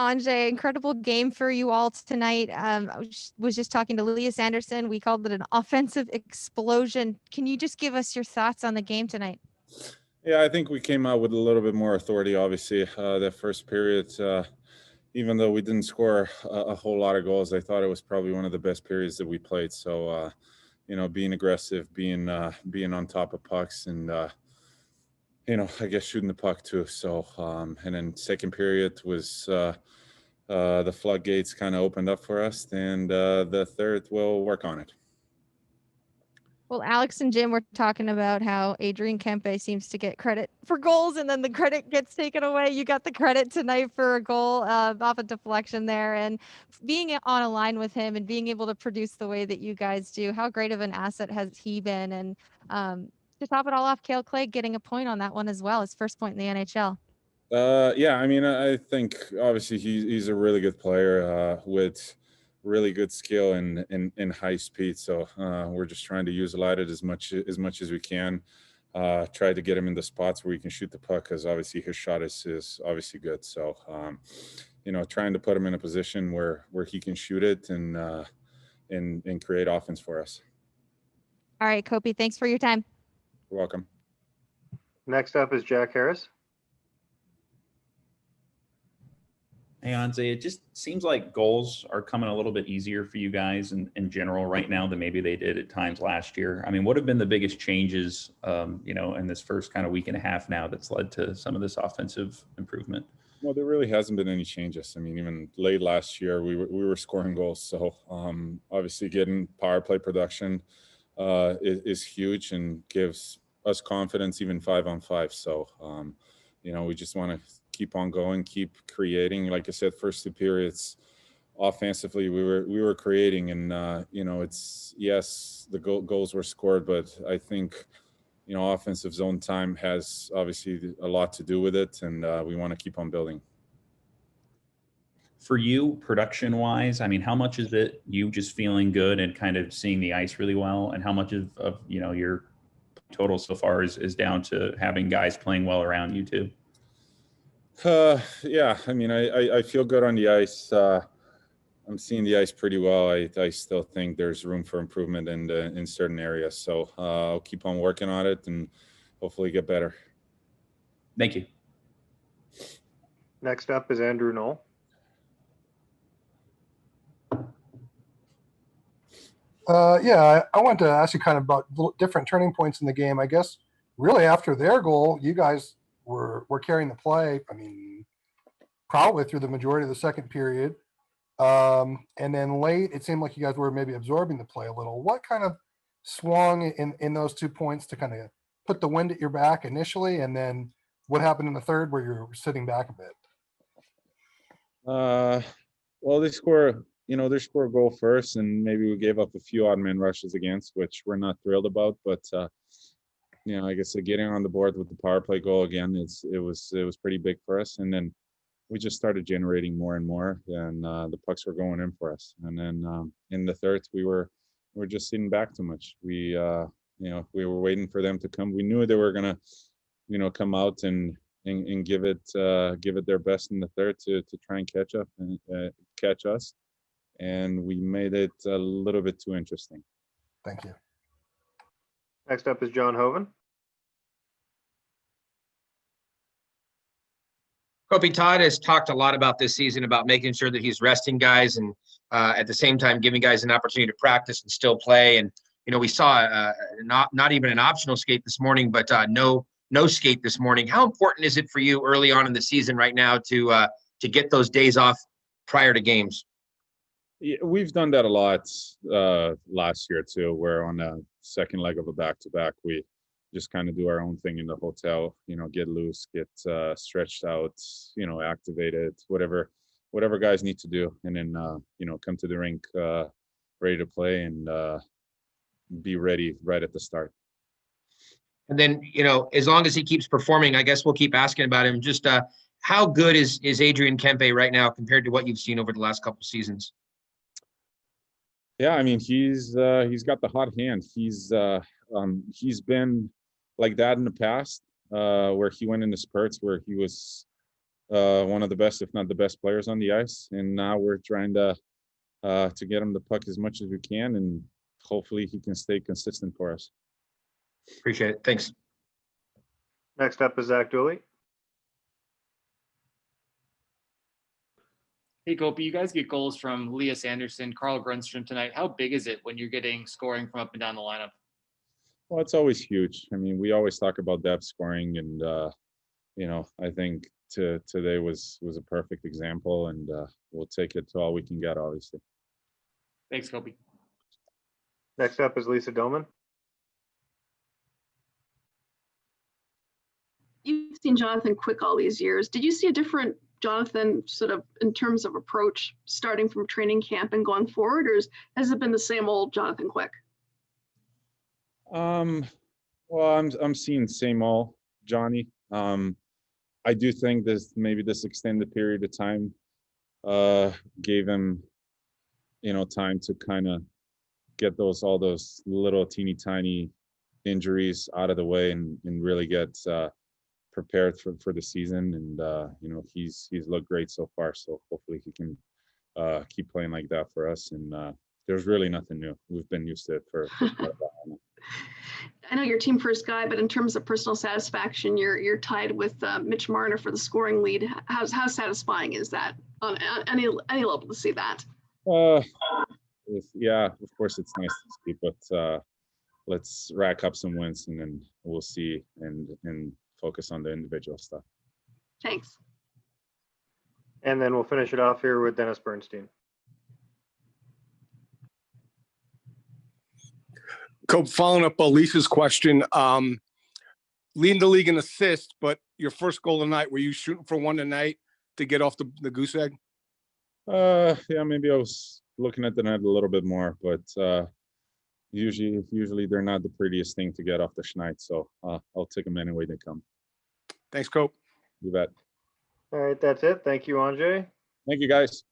Anze. Incredible game for you all tonight. I was just talking to Elias Anderson. We called it an offensive explosion. Can you just give us your thoughts on the game tonight? Yeah, I think we came out with a little bit more authority, obviously. That first period, even though we didn't score a whole lot of goals, I thought it was probably one of the best periods that we played. So, being aggressive, being on top of pucks, and I guess shooting the puck too. So, and then second period was the floodgates kind of opened up for us, and the third we'll work on it. Well, Alex and Jim were talking about how Adrian Kempe seems to get credit for goals, and then the credit gets taken away. You got the credit tonight for a goal off a deflection there, and being on a line with him and being able to produce the way that you guys do. How great of an asset has he been? And to top it all off, Cale Clay getting a point on that one as well, his first point in the NHL. Yeah, I mean, I think obviously he's a really good player with really good skill and high speed. So we're just trying to utilize it as much as we can. Try to get him in the spots where he can shoot the puck, because obviously his shot is obviously good. So trying to put him in a position where he can shoot it and create offense for us. All right, Kopi, thanks for your time. You're welcome. Next up is Jack Harris. Hey, Anze, it just seems like goals are coming a little bit easier for you guys in general right now than maybe they did at times last year. I mean, what have been the biggest changes, in this first kind of week and a half now that's led to some of this offensive improvement? Well, there really hasn't been any changes. I mean, even late last year, we were scoring goals. So obviously getting power play production is huge and gives us confidence even 5-on-5. So, we just want to keep on going, keep creating. Like I said, first two periods offensively, we were creating, and it's yes, the goals were scored, but I think offensive zone time has obviously a lot to do with it, and we want to keep on building. For you, production wise, I mean, how much is it you just feeling good and kind of seeing the ice really well, and how much of your total so far is down to having guys playing well around you too? Yeah, I mean, I feel good on the ice. I'm seeing the ice pretty well. I still think there's room for improvement in certain areas. So I'll keep on working on it and hopefully get better. Thank you. Next up is Andrew Knoll. I wanted to ask you kind of about different turning points in the game. I guess really after their goal, you guys were carrying the play. I mean, probably through the majority of the second period. And then late, it seemed like you guys were maybe absorbing the play a little. What kind of swung in those 2 points to kind of put the wind at your back initially? And then what happened in the third where you're sitting back a bit? Well, they score a goal first, and maybe we gave up a few odd man rushes against, which we're not thrilled about. But I guess getting on the board with the power play goal again, it was pretty big for us. And then we just started generating more and more, and the pucks were going in for us. And then in the third, we were just sitting back too much. We were waiting for them to come. We knew they were gonna, come out and give it their best in the third to try and catch up and catch us. And we made it a little bit too interesting. Thank you. Next up is John Hoven. Kopitar has talked a lot about this season about making sure that he's resting guys and at the same time giving guys an opportunity to practice and still play. And we saw not even an optional skate this morning, but no skate this morning. How important is it for you early on in the season right now to get those days off prior to games? Yeah, we've done that a lot last year too, where on the second leg of a back-to-back, we just kind of do our own thing in the hotel, get loose, get stretched out, activated, whatever guys need to do. And then, come to the rink ready to play and be ready right at the start. And then, as long as he keeps performing, I guess we'll keep asking about him. Just how good is Adrian Kempe right now compared to what you've seen over the last couple seasons? Yeah, I mean, he's got the hot hand. He's been like that in the past, where he went into spurts where he was one of the best, if not the best players on the ice. And now we're trying to get him the puck as much as we can, and hopefully he can stay consistent for us. Appreciate it. Thanks. Next up is Zach Dooley. Hey, Kopi, you guys get goals from Elias Anderson, Carl Grundstrom tonight. How big is it when you're getting scoring from up and down the lineup? Well, it's always huge. I mean, we always talk about depth scoring, and I think today was a perfect example, and we'll take it to all we can get, obviously. Thanks, Kopi. Next up is Lisa Doman. You've seen Jonathan Quick all these years. Did you see a different Jonathan sort of in terms of approach starting from training camp and going forward, or has it been the same old Jonathan Quick? Well, I'm seeing same old Johnny. I do think this extended period of time gave him, time to kind of get all those little teeny tiny injuries out of the way and really get prepared for the season. And he's looked great so far. So hopefully he can keep playing like that for us. And there's really nothing new. We've been used to it for quite a while. I know you're team first guy, but in terms of personal satisfaction, you're tied with Mitch Marner for the scoring lead. How satisfying is that on any level to see that? Yeah, of course it's nice to see, but let's rack up some wins and then we'll see and focus on the individual stuff. Thanks. And then we'll finish it off here with Dennis Bernstein. Cope, following up on Lisa's question, leading the league in assists, but your first goal tonight, were you shooting for one tonight to get off the goose egg? Yeah, maybe I was looking at the net a little bit more, but usually they're not the prettiest thing to get off the schneid, so I'll take them any way they come. Thanks, Cope. You bet. All right, that's it. Thank you, Anze. Thank you, guys.